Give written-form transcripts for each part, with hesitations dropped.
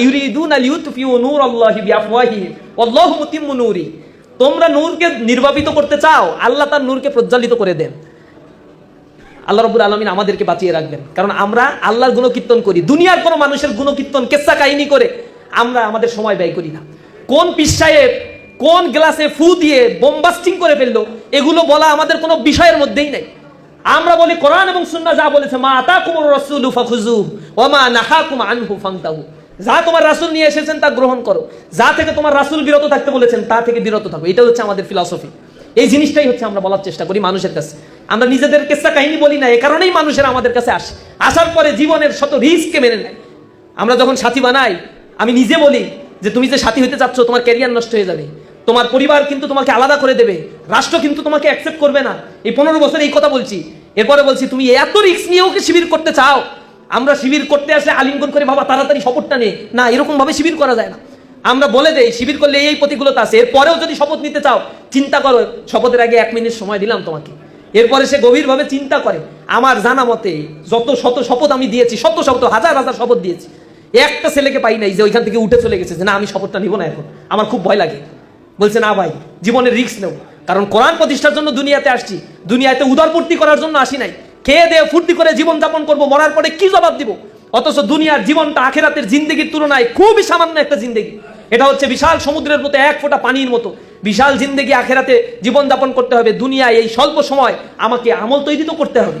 ইউরিদুনা লিইউতফিউ নূরাল্লাহি বিআফওয়াহিহিম ওয়াল্লাহু মুতিম্মু নূরি। তোমরা নূরকে নির্বাপিত করতে চাও, আল্লাহ তার নূরকে প্রজ্বলিত করে দেন। আল্লাহ রাব্বুল আলামিন আমাদেরকে বাঁচিয়ে রাখবেন, কারণ আমরা আল্লাহর গুণকীর্তন করি। দুনিয়ার কোনো মানুষের গুণকীর্তন কেচ্ছা কাহিনী করে আমরা আমাদের সময় ব্যয় করি না। কোন পীর সাহেব কোন গ্লাসে ফু দিয়ে বোমবাস্টিং করে ফেললো, এগুলো বলা আমাদের কোনো বিষয়ের মধ্যেই নাই। আমরা বলি কোরআন এবং সুন্নাহ যা বলেছে, মা আতাকুমুর রাসূলু ফাখুযুহু ওয়া মা নাহাকুম আনহু ফান্তাহু। যা তোমার রাসূল নিয়ে এসেছেন তা গ্রহণ করো, যা থেকে তোমার রাসূল বিরত থাকতে বলেছেন তা থেকে বিরত থাকো। এটা হচ্ছে আমাদের ফিলসফি। এই জিনিসটাই হচ্ছে আমরা বলার চেষ্টা করি মানুষের কাছে। আমরা নিজেদের কেচ্ছা কাহিনী বলি না, এ কারণেই মানুষেরা আমাদের কাছে আসে। আসার পরে জীবনের শত রিস্ককে মেনে নেয়। আমরা যখন সাথী বানাই, আমি নিজে বলি যে তুমি যে সাথী হতে চাচ্ছ, তোমার ক্যারিয়ার নষ্ট হয়ে যাবে, তোমার পরিবার কিন্তু তোমাকে আলাদা করে দেবে, রাষ্ট্র কিন্তু তোমাকে অ্যাকসেপ্ট করবে না। এই 15 বছর এই কথা বলছি। এরপরে বলছি তুমি এত রিস্ক নিয়েও কি শিবির করতে চাও? আমরা শিবির করতে আসলে আলিঙ্গন করে বাবা তাড়াতাড়ি শপথটা নে, না, এরকম ভাবে শিবির করা যায় না। আমরা বলে দেই শিবির করলে এই প্রতিকূলতা আছে, এরপরেও যদি শপথ নিতে চাও চিন্তা করো, শপথের আগে 1 মিনিট সময় দিলাম তোমাকে। এরপরে সে গভীরভাবে চিন্তা করে। আমার জানা মতে যত শত শপথ আমি দিয়েছি, শত শত হাজার হাজার শপথ দিয়েছি, একটা ছেলেকে পাই নাই যে ওইখান থেকে উঠে চলে গেছে যে না আমি শপথটা নিব না, এখন আমার খুব ভয় লাগে। বলছে না ভাই, জীবনের রিস্ক নেব, কারণ কোরআন প্রতিষ্ঠার জন্য দুনিয়াতে আসছি, দুনিয়াতে উদারপূর্তি করার জন্য আসি নাই। খেয়ে দিয়ে ফুর্তি করে জীবন যাপন করবো, মরার পরে কি জবাব দিব? অথচ দুনিয়ার জীবনটা আখেরাতের জিন্দেগির তুলনায় খুবই সামান্য একটা জিন্দেগি। এটা হচ্ছে বিশাল সমুদ্রের মতো, 1 ফোঁটা পানির মতো বিশাল জিন্দেগি। আখেরাতে জীবন যাপন করতে হবে, দুনিয়ায় এই স্বল্প সময় আমাকে আমল তৈরি তো করতে হবে।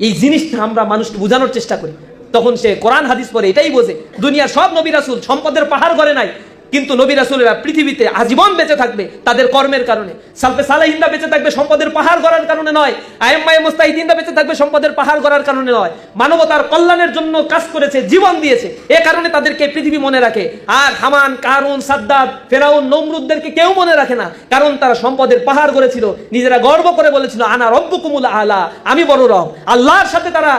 এই জিনিসটা আমরা মানুষকে বোঝানোর চেষ্টা করি, তখন সে কোরআন হাদিস পড়ে এটাই বোঝে। দুনিয়ার সব নবী রাসূল সম্পদের পাহাড় গড়ে নাই, কিন্তু নবী রাসূলেরা পৃথিবীতে আজীবন বেঁচে থাকবে তাদের কর্মের কারণে। সালফে সালেহিনরা বেঁচে থাকবে সম্পদের পাহাড় গড়ার কারণে নয়, আইম্মায়ে মুজতাহিদিনরা বেঁচে থাকবে সম্পদের পাহাড় গড়ার কারণে নয়। মানবতার কল্যাণের জন্য কাজ করেছে, জীবন দিয়েছে, এ কারণে তাদেরকে পৃথিবী মনে রাখে। আর হামান, কারুন, সাদ্দাত, ফেরাউন, নমরুদদেরকে কেউ মনে রাখে না, কারণ তারা সম্পদের পাহাড় গড়েছিল। নিজেরা গর্ব করে বলেছিল আনা রব্বুকুমুল আলা, আমি বড় রব। আল্লাহর সাথে তারা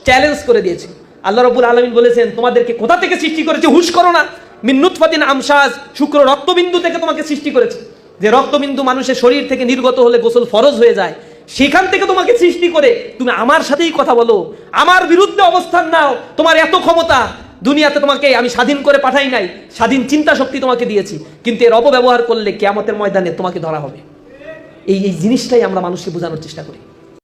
চ্যালেঞ্জ করে দিয়েছে। আল্লাহ রাব্বুল আলামিন বলেছেন তোমাদেরকে কোথা থেকে সৃষ্টি করেছে হুশ করো না। মিন নুতফাতিন আমশাজ, শুক্র রক্তবিন্দু থেকে তোমাকে সৃষ্টি করেছে। যে রক্তবিন্দু মানুষের শরীর থেকে নির্গত হলে গোসল ফরজ হয়ে যায়, সেখান থেকে তোমাকে সৃষ্টি করে তুমি আমার সাথেই কথা বলো, আমার বিরুদ্ধে অবস্থান নাও। তোমার এত ক্ষমতা, দুনিয়াতে তোমাকে আমি স্বাধীন করে পাঠাই নাই, স্বাধীন চিন্তা শক্তি তোমাকে দিয়েছি, কিন্তু এর অপব্যবহার করলে কিয়ামতের ময়দানে তোমাকে ধরা হবে। এই জিনিসটাই আমরা মানুষকে বোঝানোর চেষ্টা করি।